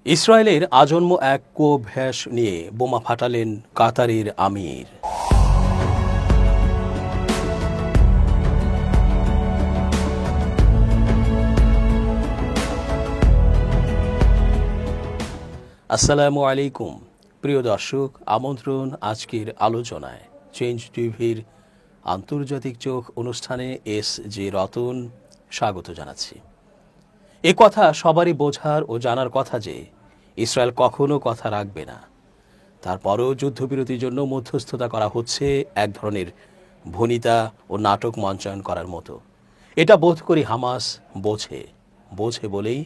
ইসরায়েলের আজন্ম এক কোঅভ্যাস নিয়ে বোমা ফাটালেন কাতারের আমির। আসসালামু আলাইকুম প্রিয় দর্শক, আমন্ত্রণ আজকের আলোচনায়। চেঞ্জ টিভির আন্তর্জাতিক চোখ অনুষ্ঠানে এস জে রতন স্বাগত জানাচ্ছি। এ কথা সবারই বোঝার ও জানার কথা যে ইসরায়েল কখনো কথা রাখবে না। তারপরও যুদ্ধবিরতির জন্য মধ্যস্থতা করা হচ্ছে এক ধরনের ভনিতা ও নাটক মঞ্চায়ন করার মতো। এটা বোধ করি হামাস বোঝে বলেই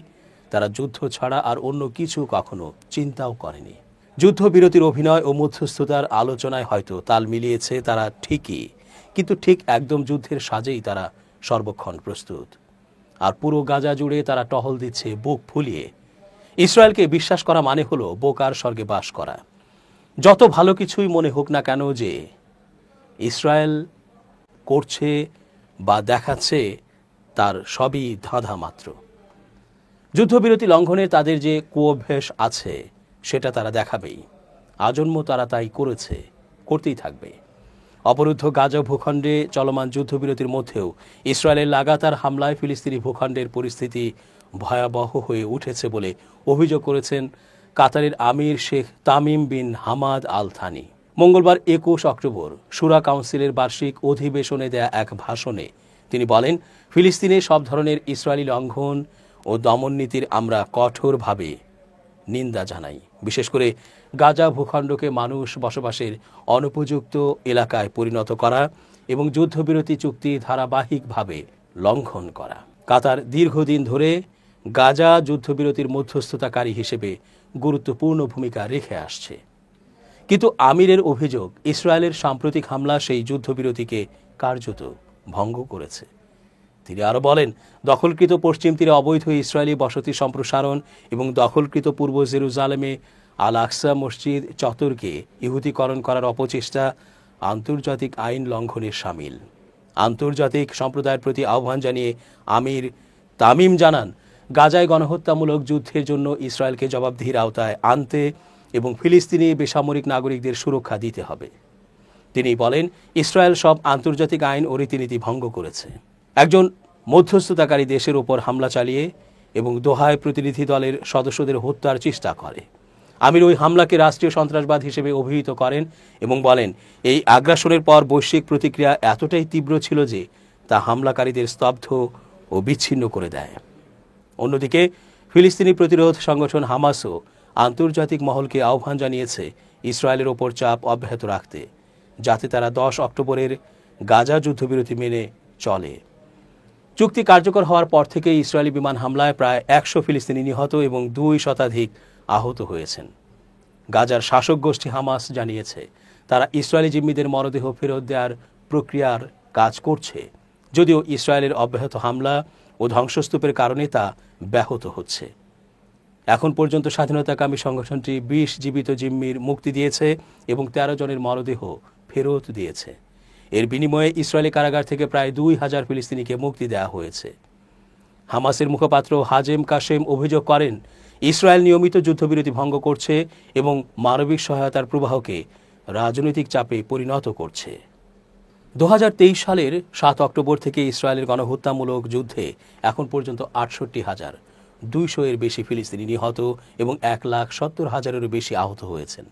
তারা যুদ্ধ ছাড়া আর অন্য কিছু কখনো চিন্তাও করেনি। যুদ্ধবিরতির অভিনয় ও মধ্যস্থতার আলোচনায় হয়তো তাল মিলিয়েছে তারা ঠিকই, কিন্তু ঠিক একদম যুদ্ধের সাজেই তারা সর্বক্ষণ প্রস্তুত। আর পুরো গাজা জুড়ে তারা টহল দিচ্ছে বুক ফুলিয়ে। ইসরায়েলকে বিশ্বাস করা মানে হলো বোকার স্বর্গে বাস করা। যত ভালো কিছুই মনে হোক না কেন যে ইসরায়েল করছে বা দেখাচ্ছে, তার সবই ধাঁধা মাত্র। যুদ্ধবিরতি লঙ্ঘনের তাদের যে কুঅভ্যাস আছে সেটা তারা দেখাবেই। আজন্ম তারা তাই করতেই থাকবে। অবরুদ্ধ গাজা ভূখণ্ডে চলমান যুদ্ধবিরতির মধ্যেও ইসরায়েলের লাগাতার হামলায় ফিলিস্তিনি ভূখণ্ডের পরিস্থিতি ভয়াবহ হয়ে উঠেছে বলে অভিযোগ করেছেন কাতারের আমির Sheikh Tamim bin Hamad Al Thani. মঙ্গলবার ২১ অক্টোবর শুরা কাউন্সিলের বার্ষিক অধিবেশনে দেয়া এক ভাষণে তিনি বলেন, ফিলিস্তিনে সব ধরনের ইসরায়েলি লঙ্ঘন ও দমননীতির আমরা কঠোরভাবে নিন্দা জানাই। বিশেষ করে গাজা ভূখণ্ডকে মানুষ বসবাসের অনুপযুক্ত এলাকায় পরিণত করা এবং যুদ্ধবিরতি চুক্তি ধারাবাহিকভাবে লঙ্ঘন করা। কাতার দীর্ঘদিন ধরে গাজা যুদ্ধবিরতির মধ্যস্থতাকারী হিসেবে গুরুত্বপূর্ণ ভূমিকা রেখে আসছে। কিন্তু আমিরের অভিযোগ, ইসরায়েলের সাম্প্রতিক হামলা সেই যুদ্ধবিরতিকে কার্যত ভঙ্গ করেছে। তিনি আরও বলেন, দখলকৃত পশ্চিম তীরে অবৈধ ইসরায়েলি বসতি সম্প্রসারণ এবং দখলকৃত পূর্ব জেরুজালেমে আল আকসা মসজিদ চত্বরকে ইহুদিকরণ করার অপচেষ্টা আন্তর্জাতিক আইন লঙ্ঘনের শামিল। আন্তর্জাতিক সম্প্রদায়ের প্রতি আহ্বান জানিয়ে আমির তামিম জানান, গাজায় গণহত্যামূলক যুদ্ধের জন্য ইসরায়েলকে জবাবদিহির আওতায় আনতে এবং ফিলিস্তিনি বেসামরিক নাগরিকদের সুরক্ষা দিতে হবে। তিনি বলেন, ইসরায়েল সব আন্তর্জাতিক আইন ও রীতিনীতি ভঙ্গ করেছে। একজন মধ্যস্থতাকারী দেশের ওপর হামলা চালিয়ে এবং দোহায় প্রতিনিধি দলের সদস্যদের হত্যার চেষ্টা করে। আমির ওই হামলাকে রাষ্ট্রীয় সন্ত্রাসবাদ হিসেবে অভিহিত করেন এবং বলেন, এই আগ্রাসনের পর বৈশ্বিক প্রতিক্রিয়া এতটাই তীব্র ছিল যে তা হামলাকারীদের স্তব্ধ ও বিচ্ছিন্ন করে দেয়। অন্যদিকে ফিলিস্তিনি প্রতিরোধ সংগঠন হামাসও আন্তর্জাতিক মহলকে আহ্বান জানিয়েছে ইসরায়েলের ওপর চাপ অব্যাহত রাখতে, যাতে তারা ১০ অক্টোবরের গাজা যুদ্ধবিরতি মেনে চলে। চুক্তি কার্যকর হওয়ার পর থেকে ইসরায়েলি বিমান হামলায় প্রায় ১০০ ফিলিস্তিনি নিহত এবং ২ শতাধিক আহত হয়েছেন। গাজার শাসক গোষ্ঠী হামাস জানিয়েছে তারা ইসরায়েলি জিম্মিদের মরদেহ ফেরত দেওয়ার প্রক্রিয়ার কাজ করছে, যদিও ইসরায়েলের অব্যাহত হামলা ও ধ্বংসস্তূপের কারণে তা ব্যাহত হচ্ছে। এখন পর্যন্ত স্বাধীনতাকামী সংগঠনটি ২০ জীবিত জিম্মির মুক্তি দিয়েছে এবং ১৩ জনের মরদেহ ফেরত দিয়েছে। এর বিনিময়ে ইসরায়েলি কারাগার থেকে প্রায় ২,০০০ ফিলিস্তিনিকে মুক্তি দেওয়া হয়েছে। হামাসের মুখপাত্র হাজেম কাশেম অভিযোগ করেন, ইসরায়েল নিয়মিত যুদ্ধবিরতি ভঙ্গ করছে এবং মানবিক সহায়তার প্রবাহকে রাজনৈতিক চাপে পরিণত করছে। ২০২৩ সালের ৭ অক্টোবর থেকে ইসরায়েলের গণহত্যামূলক যুদ্ধে এখন পর্যন্ত ৬৮,২০০ এর বেশি ফিলিস্তিনি নিহত এবং ১,৭০,০০০-এরও বেশি আহত হয়েছেন,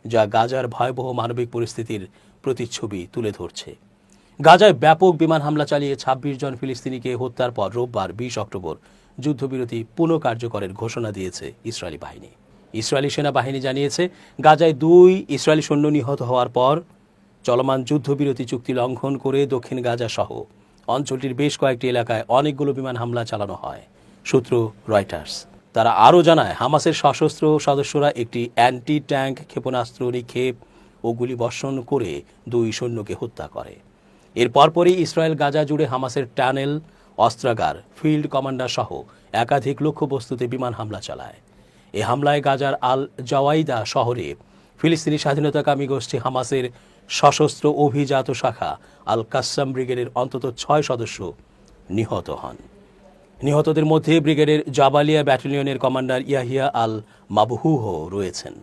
যা গাজার ভয়াবহ মানবিক পরিস্থিতির প্রতিচ্ছবি তুলে ধরছে। গাজায় ব্যাপক বিমান হামলা চালিয়ে ২৬ জন ফিলিস্তিনিকে হত্যার পর রোববার ২০ অক্টোবর যুদ্ধবিরতি পুনঃকার্যকরের ঘোষণা দিয়েছে ইসরায়েলি বাহিনী। ইসরায়েলি সেনাবাহিনী জানিয়েছে, গাজায় ২ ইসরায়েলি সৈন্য নিহত হওয়ার পর চলমান যুদ্ধবিরতি চুক্তি লঙ্ঘন করে দক্ষিণ গাজা সহ অঞ্চলটির বেশ কয়েকটি এলাকায় অনেকগুলো বিমান হামলা চালানো হয়। সূত্র রয়টার্স। তারা আরও জানায়, হামাসের সশস্ত্র সদস্যরা একটি অ্যান্টি ট্যাঙ্ক ক্ষেপণাস্ত্র নিক্ষেপ ও গুলিবর্ষণ করে ২ সৈন্যকে হত্যা করে। এর পরপরই ইসরায়েল গাজা জুড়ে হামাসের টানেল, অস্ত্রাগার, ফিল্ড কমান্ডার সহ একাধিক লক্ষ্যবস্তুতে বিমান হামলা চালায়। এ হামলায় গাজার আল জাওয়াইদা শহরে ফিলিস্তিনি স্বাধীনতাকামী গোষ্ঠী হামাসের সশস্ত্র অভিজাত শাখা আল কাসাম ব্রিগেডের অন্তত ৬ সদস্য নিহত হন। নিহতদের মধ্যে ব্রিগেডের জাবালিয়া ব্যাটালিয়নের কমান্ডার ইয়াহিয়া আল মাবহুহও রয়েছেন।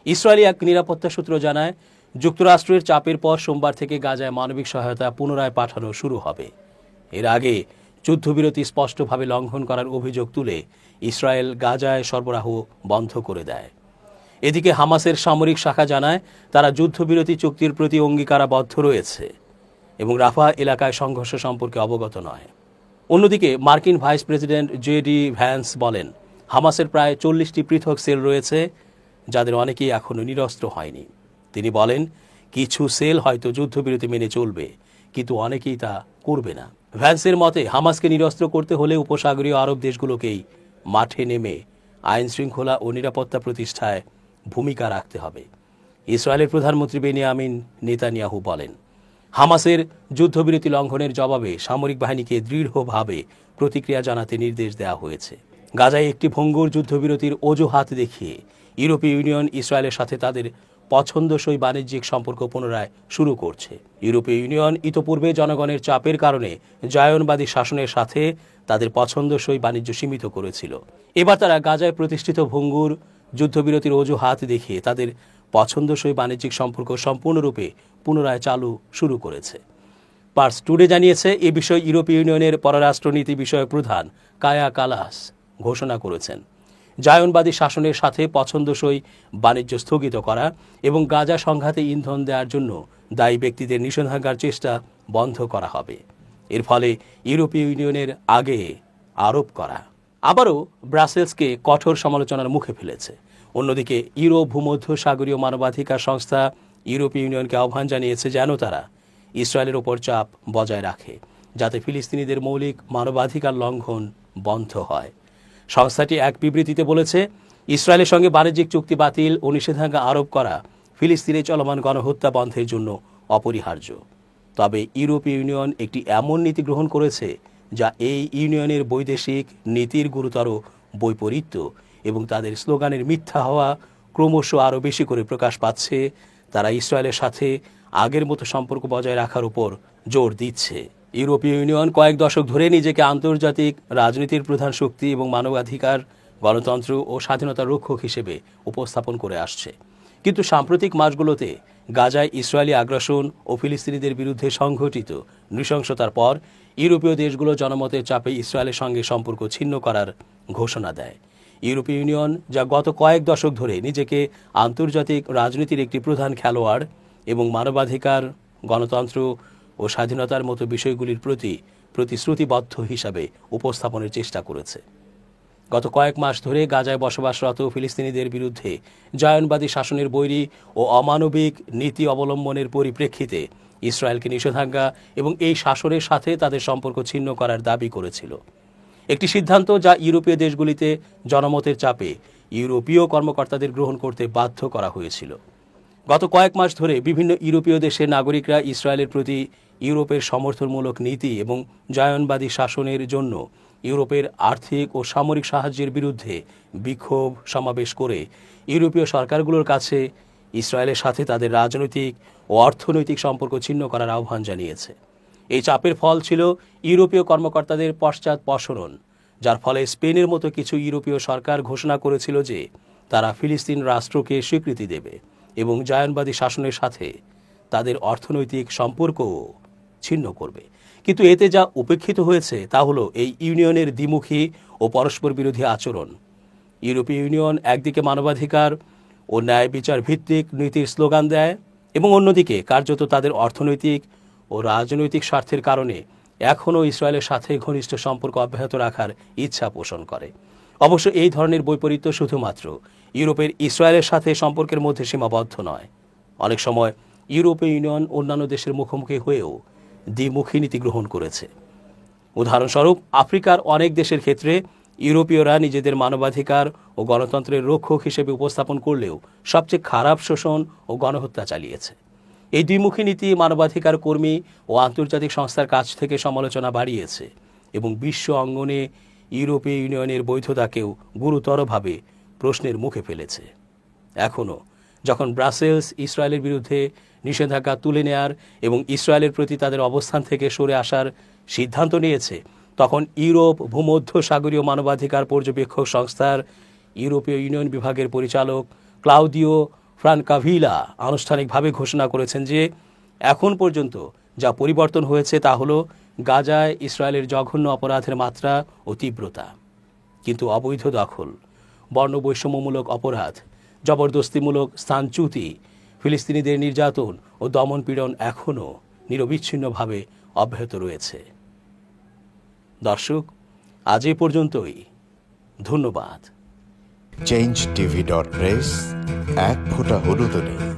ইসরায়েলি এক নিরাপত্তা সূত্র জানায়, যুক্তরাষ্ট্রের চাপের পর সোমবার থেকে গাজায় মানবিক সহায়তা পুনরায় পাঠানো শুরু হবে। এর আগে যুদ্ধবিরতি স্পষ্টভাবে লঙ্ঘন করার অভিযোগ তুলে ইসরায়েল গাজায় সরবরাহ বন্ধ করে দেয়। এদিকে হামাসের সামরিক শাখা জানায়, তারা যুদ্ধবিরতি চুক্তির প্রতি অঙ্গীকারাবদ্ধ রয়েছে এবং রাফা এলাকায় সংঘর্ষ সম্পর্কে অবগত নয়। অন্যদিকে মার্কিন ভাইস প্রেসিডেন্ট জে.ডি. ভ্যান্স বলেন, হামাসের প্রায় 40টি পৃথক সেল রয়েছে, যাদের অনেকেই এখনও নিরস্ত্র হয়নি। তিনি বলেন, কিছু সেল হয়তো যুদ্ধবিরতি মেনে চলবে, কিন্তু অনেকেই তা করবে না। ভ্যান্সের মতে, হামাসকে নিরস্ত্র করতে হলে উপসাগরীয় আরব দেশগুলোকেই মাঠে নেমে আইন শৃঙ্খলা ও নিরাপত্তা প্রতিষ্ঠায় ভূমিকা রাখতে হবে। ইসরায়েলের প্রধানমন্ত্রী বেনিয়ামিন নেতানিয়াহু বলেন, হামাসের যুদ্ধবিরতি লঙ্ঘনের জবাবে সামরিক বাহিনীকে দৃঢ়ভাবে প্রতিক্রিয়া জানাতে নির্দেশ দেওয়া হয়েছে। গাজায় একটি ভঙ্গুর যুদ্ধবিরতির অজুহাত দেখিয়ে ইউরোপীয় ইউনিয়ন ইসরায়েলের সাথে তাদের পছন্দসই বাণিজ্যিক সম্পর্ক পুনরায় শুরু করছে। ইউরোপীয় ইউনিয়ন ইতোপূর্বে জনগণের চাপের কারণে জায়নবাদী শাসনের সাথে তাদের পছন্দসই বাণিজ্য সীমিত করেছিল। এবার তারা গাজায় প্রতিষ্ঠিত ভঙ্গুর যুদ্ধবিরতির অজুহাত দেখিয়ে তাদের পছন্দসই বাণিজ্যিক সম্পর্ক সম্পূর্ণরূপে পুনরায় চালু শুরু করেছে। পার্স টুডে জানিয়েছে, এ বিষয়ে ইউরোপীয় ইউনিয়নের পররাষ্ট্রনীতি বিষয়ক প্রধান কায়া কালাস ঘোষণা করেছেন, জায়নবাদী শাসনের সাথে পছন্দসই বাণিজ্য স্থগিত করা এবং গাজা সংঘাতে ইন্ধন দেওয়ার জন্য দায়ী ব্যক্তিদের নিষেধাজ্ঞার চেষ্টা বন্ধ করা হবে। এর ফলে ইউরোপীয় ইউনিয়নের আগে আরোপ করা আবারও ব্রাসেলসকে কঠোর সমালোচনার মুখে ফেলেছে। অন্যদিকে ইউরোপ ভূমধ্য সাগরীয় মানবাধিকার সংস্থা ইউরোপীয় ইউনিয়নকে আহ্বান জানিয়েছে যেন তারা ইসরায়েলের ওপর চাপ বজায় রাখে, যাতে ফিলিস্তিনিদের মৌলিক মানবাধিকার লঙ্ঘন বন্ধ হয়। সংস্থাটি এক বিবৃতিতে বলেছে, ইসরায়েলের সঙ্গে বাণিজ্যিক চুক্তি বাতিল ও নিষেধাজ্ঞা আরোপ করা ফিলিস্তিনে চলমান গণহত্যা বন্ধের জন্য অপরিহার্য। তবে ইউরোপীয় ইউনিয়ন একটি এমন নীতি গ্রহণ করেছে যা এই ইউনিয়নের বৈদেশিক নীতির গুরুতর বৈপরীত্য এবং তাদের স্লোগানের মিথ্যা হওয়া ক্রমশ আরও বেশি করে প্রকাশ পাচ্ছে। তারা ইসরায়েলের সাথে আগের মতো সম্পর্ক বজায় রাখার উপর জোর দিচ্ছে। ইউরোপীয় ইউনিয়ন কয়েক দশক ধরে নিজেকে আন্তর্জাতিক রাজনীতির প্রধান শক্তি এবং মানবাধিকার, গণতন্ত্র ও স্বাধীনতার রক্ষক হিসেবে উপস্থাপন করে আসছে। কিন্তু সাম্প্রতিক মাসগুলোতে গাজায় ইসরায়েলি আগ্রাসন ও ফিলিস্তিনিদের বিরুদ্ধে সংঘটিত নৃশংসতার পর ইউরোপীয় দেশগুলো জনমতের চাপে ইসরায়েলের সঙ্গে সম্পর্ক ছিন্ন করার ঘোষণা দেয়। ইউরোপীয় ইউনিয়ন, যা গত কয়েক দশক ধরে নিজেকে আন্তর্জাতিক রাজনীতির একটি প্রধান খেলোয়াড় এবং মানবাধিকার, গণতন্ত্র ও স্বাধীনতার মতো বিষয়গুলির প্রতি প্রতিশ্রুতিবদ্ধ হিসাবে উপস্থাপনের চেষ্টা করেছে, গত কয়েক মাস ধরে গাজায় বসবাসরত ফিলিস্তিনিদের বিরুদ্ধে জায়নবাদী শাসনের বৈরী ও অমানবিক নীতি অবলম্বনের পরিপ্রেক্ষিতে ইসরায়েলকে নিষেধাজ্ঞা এবং এই শাসনের সাথে তাদের সম্পর্ক ছিন্ন করার দাবি করেছিল। একটি সিদ্ধান্ত যা ইউরোপীয় দেশগুলিতে জনমতের চাপে ইউরোপীয় কর্মকর্তাদের গ্রহণ করতে বাধ্য করা হয়েছিল। গত কয়েক মাস ধরে বিভিন্ন ইউরোপীয় দেশের নাগরিকরা ইসরায়েলের প্রতি ইউরোপের সমর্থনমূলক নীতি এবং জায়নবাদী শাসনের জন্য ইউরোপের আর্থিক ও সামরিক সাহায্যের বিরুদ্ধে বিক্ষোভ সমাবেশ করে ইউরোপীয় সরকারগুলোর কাছে ইসরায়েলের সাথে তাদের রাজনৈতিক ও অর্থনৈতিক সম্পর্ক ছিন্ন করার আহ্বান জানিয়েছে। এই চাপের ফল ছিল ইউরোপীয় কর্মকর্তাদের পশ্চাৎপসরণ, যার ফলে স্পেনের মতো কিছু ইউরোপীয় সরকার ঘোষণা করেছিল যে তারা ফিলিস্তিন রাষ্ট্রকে স্বীকৃতি দেবে এবং জায়নবাদী শাসনের সাথে তাদের অর্থনৈতিক সম্পর্কও ছিন্ন করবে। কিন্তু এতে যা উপেক্ষিত হয়েছে তা হলো এই ইউনিয়নের দ্বিমুখী ও পরস্পর বিরোধী আচরণ। ইউরোপীয় ইউনিয়ন একদিকে মানবাধিকার ও ন্যায় বিচার ভিত্তিক নীতির স্লোগান দেয় এবং অন্যদিকে কার্যত তাদের অর্থনৈতিক ও রাজনৈতিক স্বার্থের কারণে এখনও ইসরায়েলের সাথে ঘনিষ্ঠ সম্পর্ক অব্যাহত রাখার ইচ্ছা পোষণ করে। অবশ্য এই ধরনের বৈপরীত্য শুধুমাত্র ইউরোপের ইসরায়েলের সাথে সম্পর্কের মধ্যে সীমাবদ্ধ নয়। অনেক সময় ইউরোপীয় ইউনিয়ন অন্যান্য দেশের মুখোমুখি হয়েও দ্বিমুখী নীতি গ্রহণ করেছে। উদাহরণস্বরূপ, আফ্রিকার অনেক দেশের ক্ষেত্রে ইউরোপীয়রা নিজেদের মানবাধিকার ও গণতন্ত্রের রক্ষক হিসেবে উপস্থাপন করলেও সবচেয়ে খারাপ শোষণ ও গণহত্যা চালিয়েছে। এই দ্বিমুখী নীতি মানবাধিকার কর্মী ও আন্তর্জাতিক সংস্থার কাছ থেকে সমালোচনা বাড়িয়েছে এবং বিশ্ব অঙ্গনে ইউরোপীয় ইউনিয়নের বৈধতাকেও গুরুতরভাবে প্রশ্নের মুখে ফেলেছে। এখনও যখন ব্রাসেলস ইসরায়েলের বিরুদ্ধে নিষেধাজ্ঞা তুলে নেয়ার এবং ইসরায়েলের প্রতি তাদের অবস্থান থেকে সরে আসার সিদ্ধান্ত নিয়েছে, তখন ইউরোপ ভূমধ্য সাগরীয় মানবাধিকার পর্যবেক্ষক সংস্থার ইউরোপীয় ইউনিয়ন বিভাগের পরিচালক ক্লাউদিও ফ্রানকাভিলা আনুষ্ঠানিকভাবে ঘোষণা করেছেন যে এখন পর্যন্ত যা পরিবর্তন হয়েছে তা হলো গাজায় ইসরায়েলের জঘন্য অপরাধের মাত্রা ও তীব্রতা। কিন্তু অবৈধ দখল, বর্ণবৈষম্যমূলক অপরাধ, জবরদস্তিমূলক স্থানচ্যুতি, ফিলিস্তিনিদের নির্যাতন ও দমনপীড়ন এখনও নিরবিচ্ছিন্নভাবে অব্যাহত রয়েছে। দর্শক, আজ এ পর্যন্তই। ধন্যবাদ। changeTV.press, এক ফোঁটা হলুদ নেই।